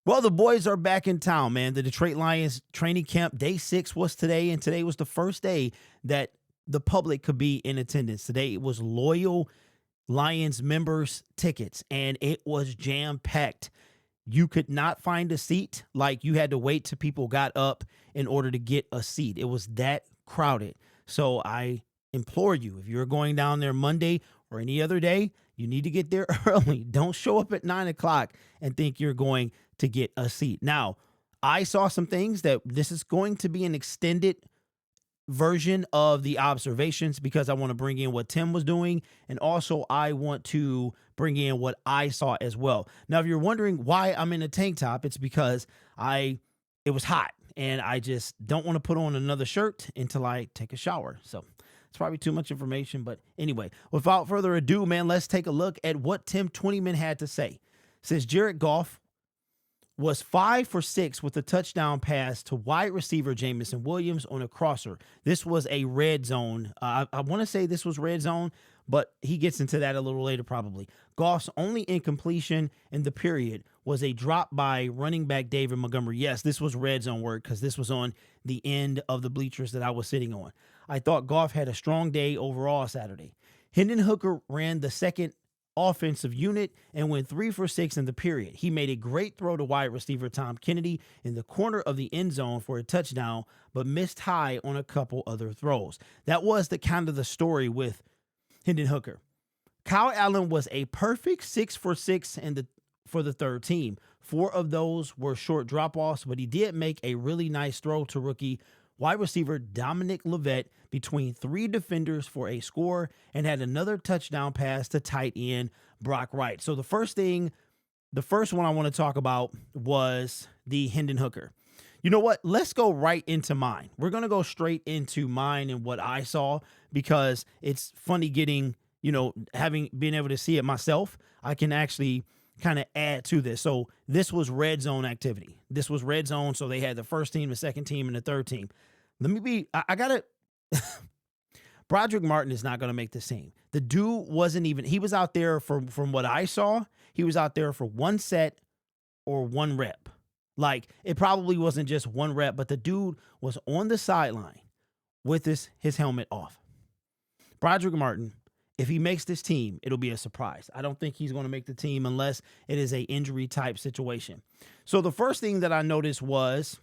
Well, the boys are back in town, man. The Detroit Lions training camp, day 6 was today, and today was the first day that the public could be in attendance. Today it was loyal Lions members tickets, and it was jam-packed. You could not find a seat. Like, you had to wait till people got up in order to get a seat. It was that crowded. So I implore you, if you're going down there Monday or any other day, you need to get there early. Don't show up at 9 o'clock and think you're going to get a seat. Now, I saw some things that this is going to be an extended version of the observations because I want to bring in what Tim was doing, and also I want to bring in what I saw as well. Now, if you're wondering why I'm in a tank top, it's because it was hot and I just don't want to put on another shirt until I take a shower. So it's probably too much information, but anyway, without further ado, man, let's take a look at what Tim Twentyman had to say. It says Jared Goff was 5 for 6 with a touchdown pass to wide receiver Jameson Williams on a crosser. This was a red zone. I want to say this was red zone, but he gets into that a little later probably. Goff's only incompletion in the period was a drop by running back David Montgomery. Yes, this was red zone work because this was on the end of the bleachers that I was sitting on. I thought Goff had a strong day overall Saturday. Hendon Hooker ran the second offensive unit and went 3 for 6 in the period. He made a great throw to wide receiver Tom Kennedy in the corner of the end zone for a touchdown, but missed high on a couple other throws. That was the kind of the story with Hendon Hooker. Kyle Allen was a perfect 6 for 6 for the third team. 4 of those were short drop-offs, but he did make a really nice throw to rookie wide receiver Dominic Levet between 3 defenders for a score, and had another touchdown pass to tight end Brock Wright. So the first one I want to talk about was the Hendon Hooker. You know what? Let's go right into mine. We're going to go straight into mine and what I saw because it's funny getting, being able to see it myself. I can actually kind of add to this. So this was red zone activity. This was red zone. So they had the first team, the second team, and the third team. I got to, Broderick Martin is not going to make this team. The dude wasn't even, he was out there from what I saw, he was out there for 1 set or 1 rep. Like, it probably wasn't just 1 rep, but the dude was on the sideline with his helmet off. Broderick Martin, if he makes this team, it'll be a surprise. I don't think he's going to make the team unless it is a injury type situation. So the first thing that I noticed was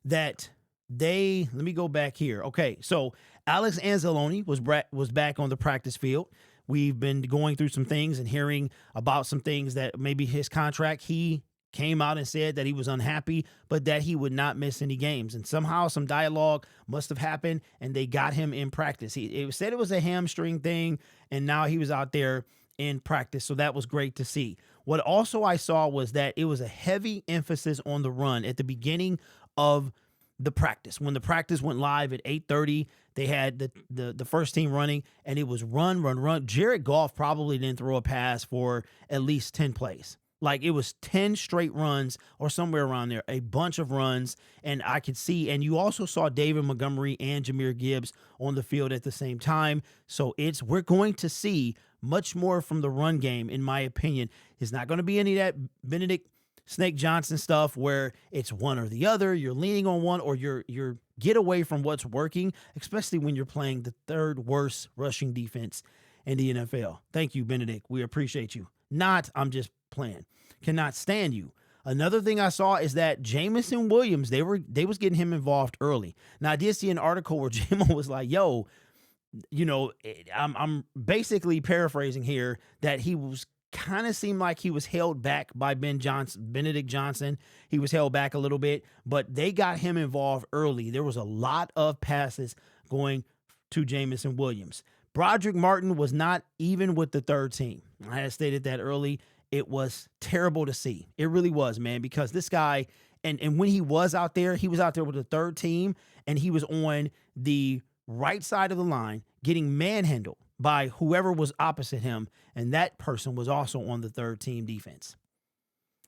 that let me go back here. Okay, so Alex Anzalone was back on the practice field. We've been going through some things and hearing about some things that maybe his contract, he came out and said that he was unhappy, but that he would not miss any games. And somehow some dialogue must have happened, and they got him in practice. It said it was a hamstring thing, and now he was out there in practice, so that was great to see. What also I saw was that it was a heavy emphasis on the run at the beginning of the practice. When the practice went live at 8:30, they had the first team running, and it was run. Jared Goff probably didn't throw a pass for at least 10 plays. Like, it was 10 straight runs or somewhere around there, a bunch of runs. And I could see, and you also saw David Montgomery and Jahmyr Gibbs on the field at the same time. So we're going to see much more from the run game, in my opinion. It's not going to be any of that Benedict Snake Johnson stuff where it's one or the other. You're leaning on one, or you're get away from what's working, especially when you're playing the 3rd worst rushing defense in the NFL. Thank you, Benedict. We appreciate you. I'm just playing. Cannot stand you. Another thing I saw is that Jameson Williams, they was getting him involved early. Now, I did see an article where Jamo was like, yo, I'm basically paraphrasing here, that he was kind of seemed like he was held back by Benedict Johnson. He was held back a little bit, but they got him involved early. There was a lot of passes going to Jameson Williams. Broderick Martin was not even with the third team. I had stated that early. It was terrible to see. It really was, man, because this guy, and when he was out there with the third team, and he was on the right side of the line getting manhandled by whoever was opposite him, and that person was also on the third team defense.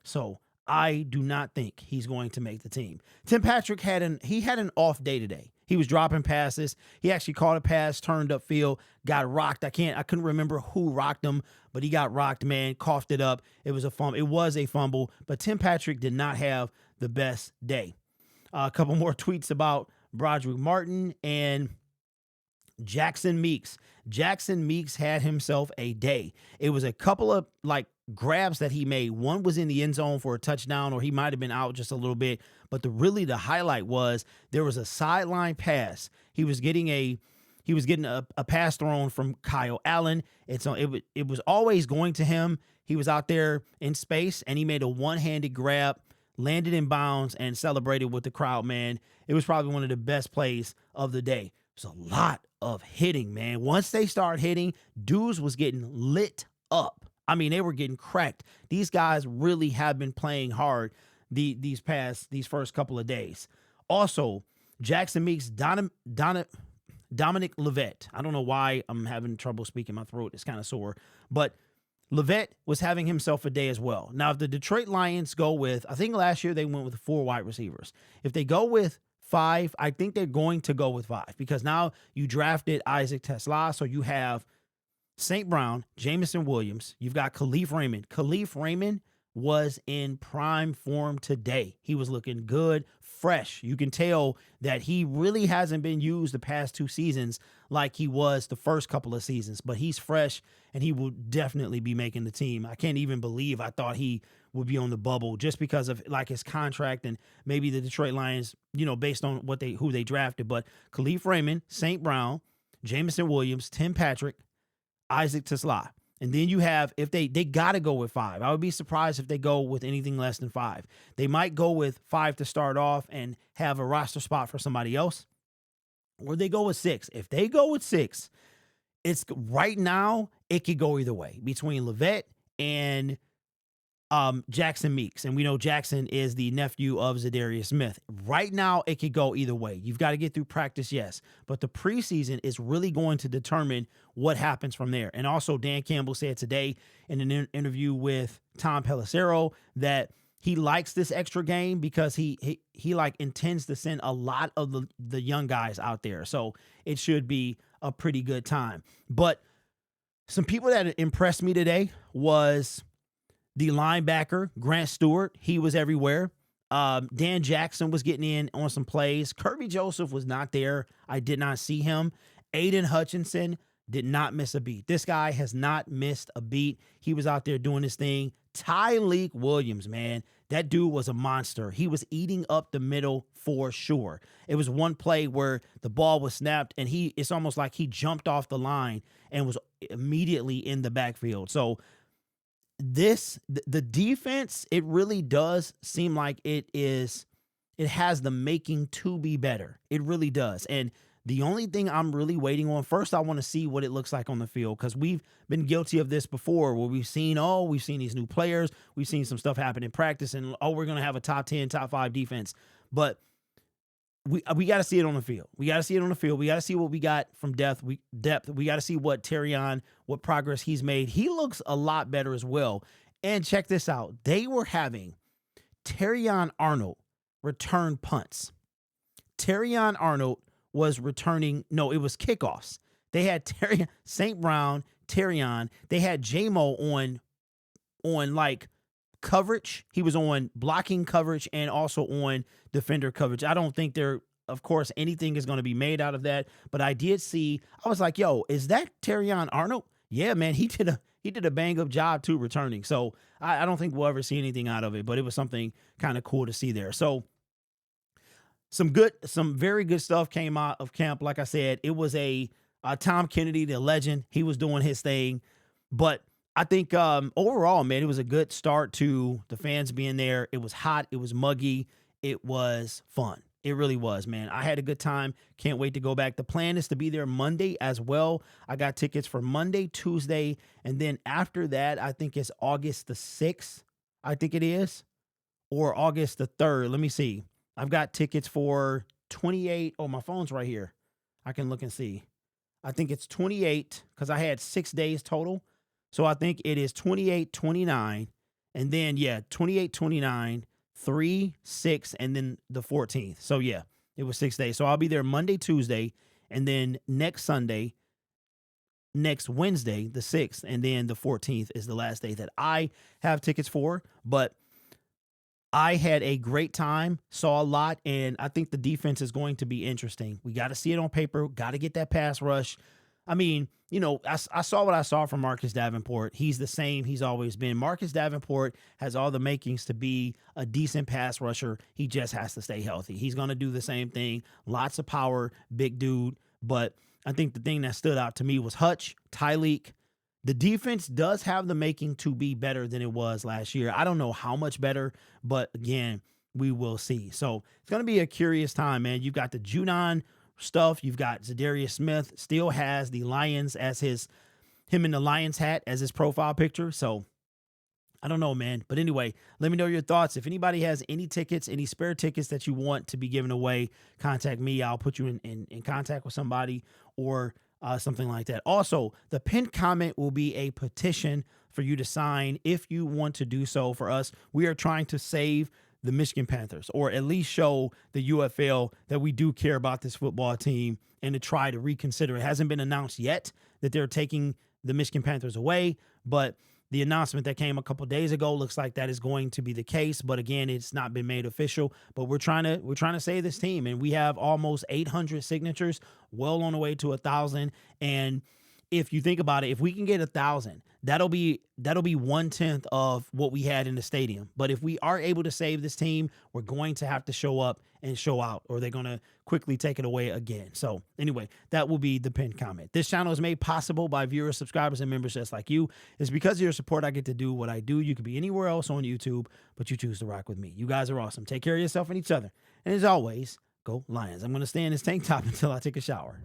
So I do not think he's going to make the team. Tim Patrick had an off day today. He was dropping passes. He actually caught a pass, turned upfield, got rocked. I couldn't remember who rocked him, but he got rocked, man, coughed it up. It was a fumble. It was a fumble, but Tim Patrick did not have the best day. A couple more tweets about Broderick Martin and Jackson Meeks. Jackson Meeks had himself a day. It was a couple of grabs that he made. One was in the end zone for a touchdown, or he might have been out just a little bit. But the highlight was there was a sideline pass. He was getting a pass thrown from Kyle Allen. It was always going to him. He was out there in space, and he made a one-handed grab, landed in bounds, and celebrated with the crowd, man. It was probably one of the best plays of the day. It was a lot of hitting, man. Once they start hitting, dudes was getting lit up. I mean, they were getting cracked. These guys really have been playing hard these first couple of days. Also, Jackson Meeks, Dominic Levet. I don't know why I'm having trouble speaking. My throat is kind of sore. But Levet was having himself a day as well. Now, if the Detroit Lions go with, I think last year they went with 4 wide receivers. If they go with 5, I think they're going to go with 5 because now you drafted Isaac Tesla, so you have St. Brown, Jamison Williams. You've got Khalif Raymond. Khalif Raymond was in prime form today. He was looking good, fresh. You can tell that he really hasn't been used the past 2 seasons like he was the first couple of seasons, but he's fresh and he will definitely be making the team. I can't even believe I thought he would be on the bubble just because of his contract and maybe the Detroit Lions, based on who they drafted. But Khalif Raymond, St. Brown, Jamison Williams, Tim Patrick, Isaac Tesla. And then you have, if they got to go with 5. I would be surprised if they go with anything less than 5. They might go with 5 to start off and have a roster spot for somebody else. Or they go with 6. If they go with 6, it's right now, it could go either way between Levet and Jackson Meeks. And we know Jackson is the nephew of Zadarius Smith. Right now, it could go either way. You've got to get through practice, yes. But the preseason is really going to determine what happens from there. And also, Dan Campbell said today in an interview with Tom Pelissero that he likes this extra game because he intends to send a lot of the young guys out there. So it should be a pretty good time. But some people that impressed me today was the linebacker, Grant Stewart. He was everywhere. Dan Jackson was getting in on some plays. Kirby Joseph was not there. I did not see him. Aiden Hutchinson did not miss a beat. This guy has not missed a beat. He was out there doing his thing. Tyleek Williams, man, that dude was a monster. He was eating up the middle for sure. It was one play where the ball was snapped and it's almost like he jumped off the line and was immediately in the backfield. So the defense, it really does seem like it has the making to be better. It really does. And the only thing I'm really waiting on, first, I want to see what it looks like on the field, because we've been guilty of this before where we've seen these new players. We've seen some stuff happen in practice and, we're going to have a top 10, top 5 defense. But we got to see it on the field. We got to see it on the field. We got to see what we got from depth. We got to see what progress he's made. He looks a lot better as well. And check this out. They were having Terrion Arnold return punts. Terrion Arnold was returning. No, it was kickoffs. They had St. Brown, Terrion. They had J-Mo on coverage. He was on blocking coverage and also on defender coverage. I don't think of course, anything is going to be made out of that. But I did see, I was like, yo, is that Terrion Arnold? Yeah, man, he did a bang up job too returning. So I don't think we'll ever see anything out of it, but it was something kind of cool to see there. So some very good stuff came out of camp. Like I said, it was a Tom Kennedy, the legend. He was doing his thing. But I think overall, man, it was a good start to the fans being there. It was hot. It was muggy. It was fun. It really was, man. I had a good time. Can't wait to go back. The plan is to be there Monday as well. I got tickets for Monday, Tuesday, and then after that, I think it's August the 6th, I think it is, or August the 3rd. Let me see. I've got tickets for 28. Oh, my phone's right here. I can look and see. I think it's 28 because I had 6 days total. So I think it is 28, 29, and then, 28, 29, 3, 6, and then the 14th. So, yeah, It was 6 days. So I'll be there Monday, Tuesday, and then next Sunday, next Wednesday, the 6th, and then the 14th is the last day that I have tickets for. But I had a great time, saw a lot, and I think the defense is going to be interesting. We got to see it on paper, got to get that pass rush. I mean, you know, I saw what I saw from Marcus Davenport. He's the same he's always been. Marcus Davenport has all the makings to be a decent pass rusher. He just has to stay healthy. He's going to do the same thing. Lots of power, big dude. But I think the thing that stood out to me was Hutch, Tyleek. The defense does have the making to be better than it was last year. I don't know how much better, but again, we will see. So it's going to be a curious time, man. You've got the Junon stuff. You've got Zadarius Smith still has the Lions as him in the Lions hat as his profile picture. So I don't know, man. But anyway, let me know your thoughts. If anybody has any tickets, any spare tickets that you want to be given away, contact me. I'll put you in contact with somebody or something like that. Also, the pinned comment will be a petition for you to sign if you want to do so for us. We are trying to save the Michigan Panthers, or at least show the UFL that we do care about this football team and to try to reconsider. It hasn't been announced yet that they're taking the Michigan Panthers away, but the announcement that came a couple days ago looks like that is going to be the case. But again, it's not been made official. But we're trying to save this team, and we have almost 800 signatures, well on the way to 1,000. And if you think about it, if we can get 1,000, that'll be 1/10 of what we had in the stadium. But if we are able to save this team, we're going to have to show up and show out, or they're going to quickly take it away again. So anyway, that will be the pinned comment. This channel is made possible by viewers, subscribers, and members just like you. It's because of your support I get to do what I do. You could be anywhere else on YouTube, but you choose to rock with me. You guys are awesome. Take care of yourself and each other. And as always, go Lions. I'm going to stay in this tank top until I take a shower.